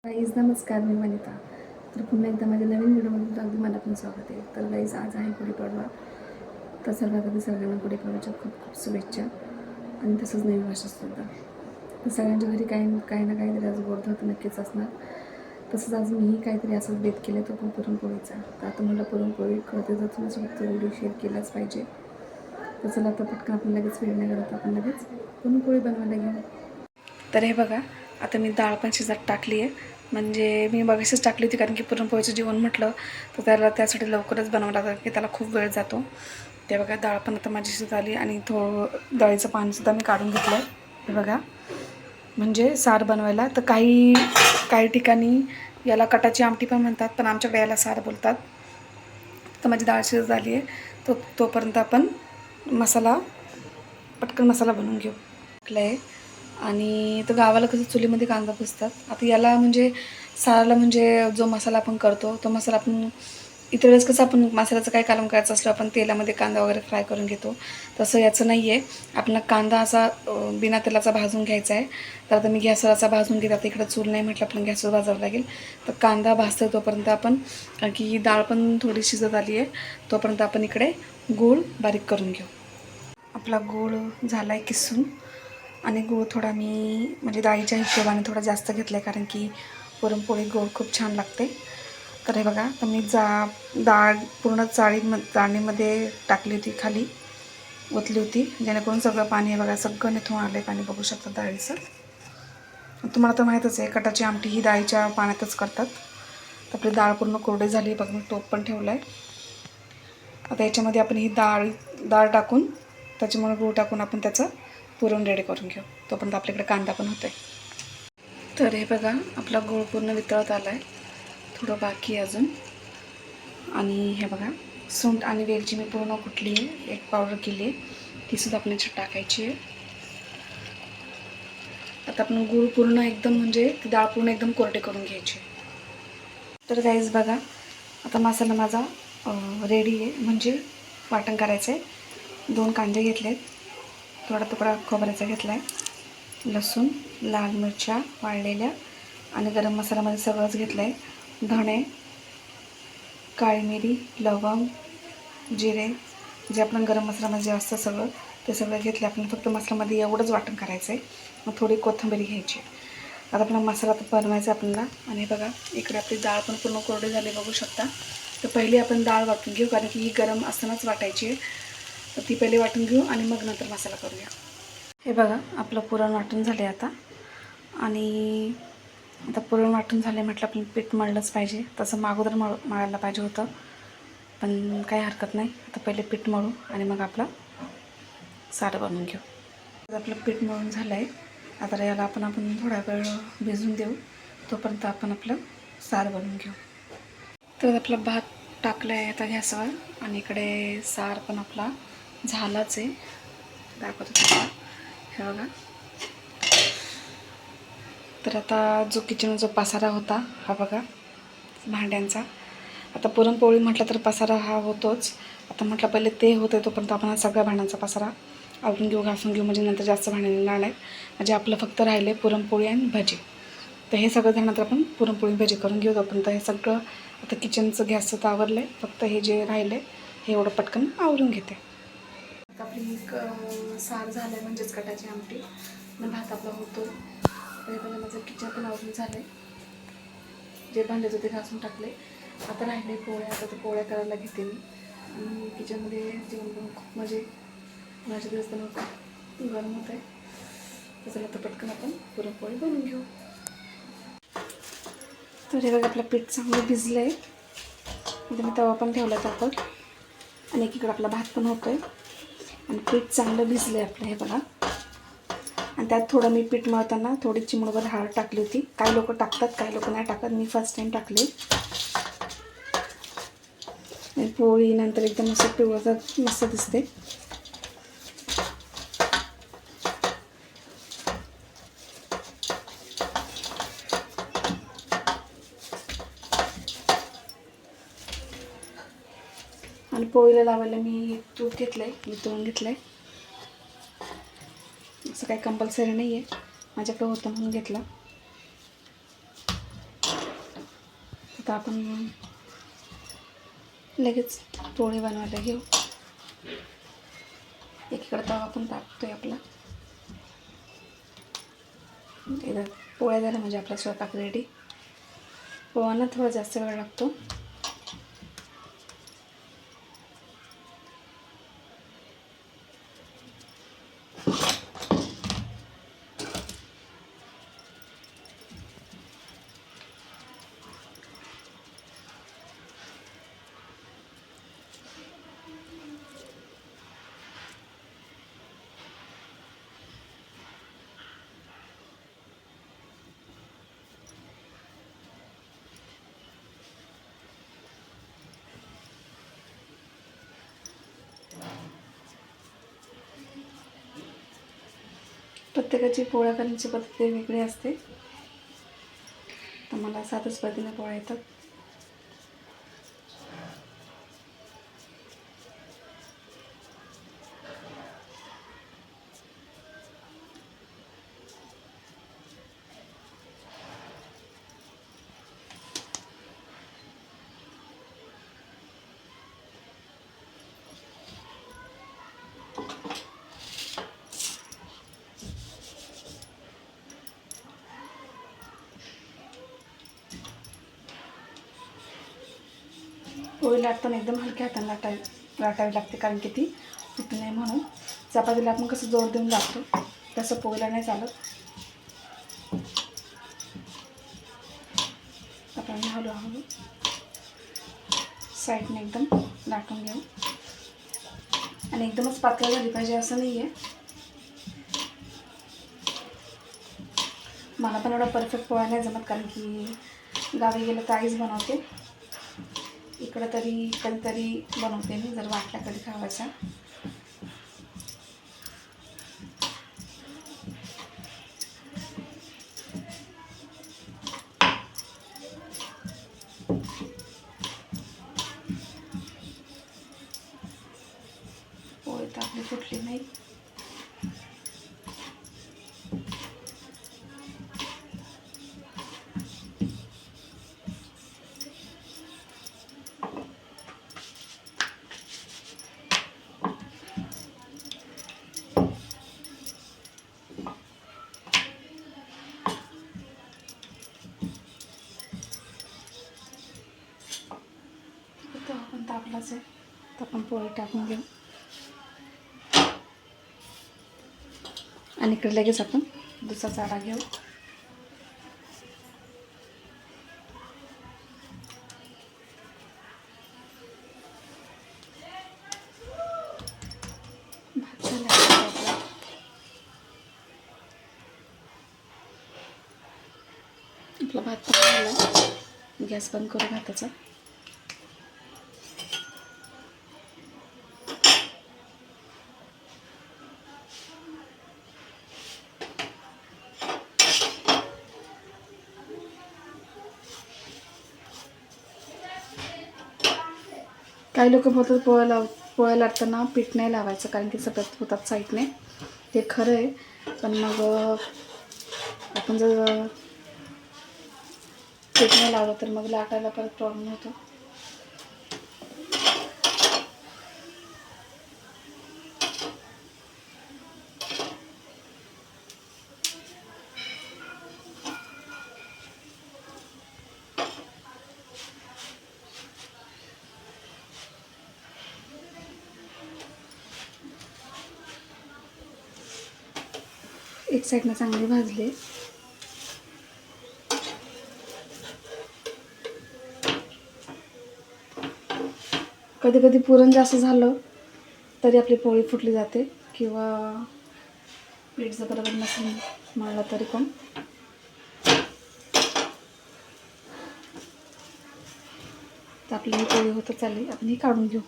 Guys नमस्कार, मी वनिता. तर पुन्हा एकदा माझ्या नवीन व्हिडिओमध्ये तुमचं अगदी मनापासून स्वागत आहे. तर गाईज आज आहे गुढीपाडवा. तर सर्वांना सगळ्यांना गुढीपाडव्याच्या खूप खूप शुभेच्छा आणि तसंच नवीन वर्षासुद्धा. तर सगळ्यांच्या घरी काही ना काहीतरी आज गोडधोड तर नक्कीच असणार. तसंच आज मीही काहीतरी असंच बेत केलं, तो पण पुरणपोळीचा. तर आता मला पुरणपोळी कळते, तर तुमच्यासोबत व्हिडिओ शेअर केलाच पाहिजे. तर चला आता पटकन आपण लगेच वेळ नाही करत, आपण लगेच पुरणपोळी बनवायला घेऊ. तर हे बघा, आता मी डाळ पण शिजत टाकली आहे. म्हणजे मी मगाशीच टाकली होती, कारण की पुरणपोळीचं जेवण म्हटलं तर त्यासाठी लवकरच बनावं लागतं, की त्याला खूप वेळ जातो. ते बघा, डाळ पण आता माझी शिजत आली आणि थोडं डाळीचं पाणीसुद्धा मी काढून घेतलं आहे. हे बघा, म्हणजे सार बनवायला. तर काही ठिकाणी याला कटाची आमटी पण म्हणतात, पण आमच्याकडे याला सार बोलतात. तर माझी डाळ शिजत आली आहे. तोपर्यंत आपण पटकन मसाला बनवून घेऊ. टाकलं आहे. आणि तर गावाला कसं चुलीमध्ये कांदा पुसतात. आता याला म्हणजे साराला म्हणजे जो मसाला आपण करतो तो मसाला आपण इतर वेळेस कसं आपण मसाल्याचं काय कालवण करायचं असलं आपण तेलामध्ये कांदा वगैरे फ्राय करून घेतो, तसं याचं नाही आहे. आपल्याला कांदा असा बिना तेलाचा भाजून घ्यायचा आहे. तर आता मी गॅसवर असा भाजून घेते. आता इकडं चूल नाही म्हटलं, आपण गॅसवर भाजावं लागेल. तर कांदा भाजतो तोपर्यंत आपण, कारण की ही डाळ पण थोडी शिजत आली आहे, तोपर्यंत आपण इकडे गूळ बारीक करून घेऊ. आपला गूळ झाला आहे किसून, आणि गूळ थोडा मी म्हणजे डाळीच्या हिशोबाने थोडा जास्त घेतला आहे, कारण की पुरणपोळी गूळ खूप छान लागते. तर हे बघा, तर मी डाळ पूर्ण चाळणीमध्ये टाकली होती, खाली ओतली होती, जेणेकरून सगळं पाणी हे बघा सगळं निथून आलं आहे. पाणी बघू शकता डाळीचं. तुम्हाला तर माहीतच आहे, कटाची आमटी ही डाळीच्या पाण्यातच करतात. तर आपली डाळ पूर्ण कोरडी झाली बघा. मी टोप पण ठेवलं आहे. आता याच्यामध्ये आपण ही डाळ टाकून, त्याच्यामुळे गूळ टाकून आपण त्याचं पुरण रेडी करून घेऊ. तोपर्यंत आपल्याकडे कांदा पण होतो आहे. तर हे बघा, आपला गूळ पूर्ण वितळत आला आहे, थोडं बाकी आहे अजून. आणि हे बघा, सुंठ आणि वेलची मी पूर्ण कुटली आहे, एक पावडर केली आहे, तीसुद्धा आपण याच्यात टाकायची आहे. आता आपण गूळ पूर्ण एकदम म्हणजे ती डाळ पूर्ण एकदम कोरडी करून घ्यायची. तर गाईज बघा, आता मसाला माझा रेडी आहे, म्हणजे वाटण करायचं आहे. 2 कांदे घेतले आहेत, थोडा तुकडा खोबऱ्याचा घेतला आहे, लसूण, लाल मिरच्या वाळलेल्या, आणि गरम मसाल्यामध्ये सगळंच घेतलं आहे. धणे, काळी मिरी, लवंग, जिरे, जे आपण गरम मसाल्यामध्ये जे असतं सगळं ते सगळं घेतलं. आपण फक्त मसाल्यामध्ये एवढंच वाटण करायचं आहे. मग थोडी कोथिंबीर घ्यायची. आता आपला मसाला तर बनवायचा आपल्याला. आणि बघा, इकडे आपली डाळ पण पूर्ण कोरडी झाली बघू शकता. तर पहिली आपण डाळ वाटून घेऊ, कारण की ही गरम असतानाच वाटायची आहे. तर ती पहिले वाटून घेऊ आणि मग नंतर मसाला करूया. हे बघा, आपलं पुरण वाटून झाले आता. आणि आता पुरण वाटून झाले म्हटलं, आपण पीठ मळलंच पाहिजे. तसं अगोदर मळायला पाहिजे होतं, पण काही हरकत नाही. आता पहिले पीठ मळू आणि मग आपलं सारं बनवून घेऊ. आपलं पीठ मळून झालं आहे. आता याला आपण थोडा वेळ भिजून देऊ, तोपर्यंत आपण आपलं सार बनवून घेऊ. तर आपला भात टाकला आहे आता गॅसवर, आणि इकडे सार पण आपला झालाच आहे. दाखवतो तुम्हाला, हे बघा. तर आता जो किचनचा जो पसारा होता हा बघा, भांड्यांचा. आता पुरणपोळी म्हटलं तर पसारा हा होतोच. आता म्हटलं पहिले ते होते, तोपर्यंत आपण सगळ्या भांड्यांचा पसारा आवरून घेऊ, घासून घेऊ, म्हणजे नंतर जास्त भांडे निघणार नाहीत. म्हणजे आपलं फक्त राहिले पुरणपोळी आणि भजी. तर हे सगळं झाल्यानंतर आपण पुरणपोळी भजी करून घेऊ. तोपर्यंत हे सगळं आता किचनचं गॅसचं तर आवरलं आहे, फक्त हे जे राहिले हे एवढं पटकन आवरून घेते. आता आपली सार झालं आहे, म्हणजेच कटाची आमटी, आणि भात आपला होतो. तर हे बघा, माझं किचन पण आवरून झालं आहे. जे भांडे होते ते घासून टाकले. आता राहिले पोळ्या. आता ते पोळ्या करायला घेते मी. आणि किचनमध्ये जेवण बनवून खूप माझ्या दिवस बनवून गरम होत आहे. तर चला तर पटकन आपण पुरणपोळी बनवून घेऊ. तर हे बघा, आपलं पीठ चांगलं भिजलं आहे. इथे मी तवा पण ठेवला तापत, आणि एकीकडे आपला भात पण होतो आहे, आणि पीठ चांगलं भिजलं आहे आपलं. हे बघा, आणि त्यात थोडं मी पीठ मळताना थोडी चिमूटभर हळद टाकली होती. काही लोक टाकतात, काही लोक नाही टाकत. मी फर्स्ट टाईम टाकली. पोळी नंतर एकदम असं पिवळसर मस्त दिसते. आणि पोळीला लावायला मी तूप घेतलं आहे, मी तळून घेतलं आहे. असं काही कंपल्सरी नाही आहे, माझ्याकडे होतं म्हणून घेतलं. आता आपण लगेच पोळी बनवायला घेऊ. एकीकडे तवा आपण टाकतोय आपला. एकदा पोळ्या झाल्या म्हणजे आपला स्वयंपाक रेडी. पोळ्यांना थोडा जास्त वेळ लागतो. प्रत्येकाची पोळ्या करण्याची पद्धत वेगळी असते. तर मला साधच पद्धतीने पोळ्या येतात. पोळी लाटताना एकदम हलक्या हाताने लाटावी लागते, कारण की ती फुटू नये म्हणून. चपातीला आपण कसं जोर देऊन लाटतो तसं पोळीला नाही चालत. आपण हळूहळू साईडने एकदम लाटून घेऊ. आणि एकदमच पातळ झाली पाहिजे असं नाही आहे. मला पण एवढा परफेक्ट पोळ्या नाही जमत, कारण की गावी गेलं तर आईच बनवते. इकडं तरी कधीतरी बनवते मी, जर वाटल्या कधी खावायच्या. पोळी तर आपली फुटली नाही. आपण तापलाच आहे, तर आपण पोळी टाकून घेऊ. आणि इकडे लगेच आपण दुसरा चाळा घेऊ. भात झाला आपला. आपला भात झाला. गॅस बंद करू भाताचा. काही लोक बोलतात पोळ्या लाटताना पीठ नाही लावायचं, कारण की सगळ्यात होतात साईडने. ते खरं आहे, पण मग आपण जर पीठ नाही लावलं तर मग लाटायला परत प्रॉब्लेम होतो. एक साईडनं चांगली भाजली. कधी कधी पुरण जास्त झालं तरी आपली पोळी फुटली जाते, किंवा पीठ जर बरोबर नसेल मळलं तरी पण. तर आपली ही पोळी होतं चालली, आपण ही काढून घेऊ.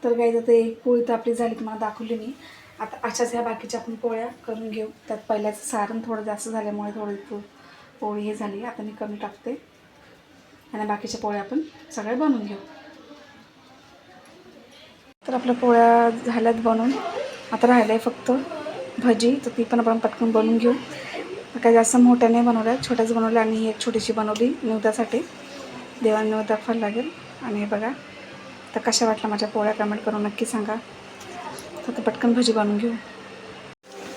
तर काही तर ते पोळी तर आपली झाली, तुम्हाला दाखवली मी. आता अशाच ह्या बाकीच्या आपण पोळ्या करून घेऊ. त्यात पहिल्याचं सारण थोडं जास्त झाल्यामुळे थोडी पोळी हे झाली. आता मी कमी टाकते आणि बाकीच्या पोळ्या आपण सगळ्या बनवून घेऊ. तर आपल्या पोळ्या झाल्यात बनवून. आता राहिलं आहे फक्त भजी, तर ती पण आपण पटकन बनवून घेऊ. काही जास्त मोठ्या नाही बनवल्या, छोट्याच बनवल्या आणि ही एक छोटीशी बनवली निवदासाठी. देवाला निवद दाखवायला लागेल. आणि हे बघा, तर कशा वाटल्या माझ्या पोळ्या कमेंट करून नक्की सांगा. तर पटकन भजी बनवून घेऊ.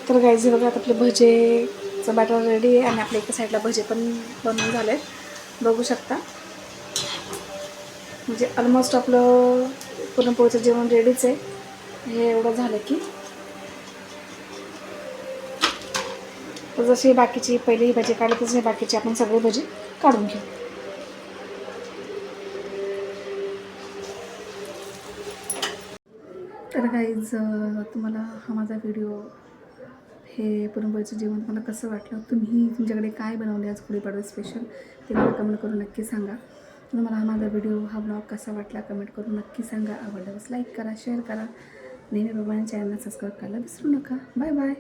तर गाईज बघा, आता आपले भजेचं बॅटर रेडी आहे आणि आपल्या एका साईडला भजे पण बनवून झाले, बघू शकता. म्हणजे ऑलमोस्ट आपलं पुरणपोळीचं जेवण रेडीच आहे. हे एवढं झालं की तर जशी बाकीची पहिली ही भजी काढली तसे बाकीची आपण सगळे भजी काढून घेऊ. तर गाईज तुम्हाला हा माझा व्हिडिओ, हे पुरणपोळीचं जेवण मला कसं वाटलं, तुम्ही तुमच्याकडे काय बनवले आज गुढीपाडवा स्पेशल, ते मला कमेंट करून नक्की सांगा. तुम्हाला हा माझा व्हिडिओ, हा ब्लॉग कसा वाटला कमेंट करून नक्की सांगा. आवडल्यास लाईक करा, शेअर करा. नेहमीप्रमाणे चॅनलला सबस्क्राईब करायला विसरू नका. Bye bye.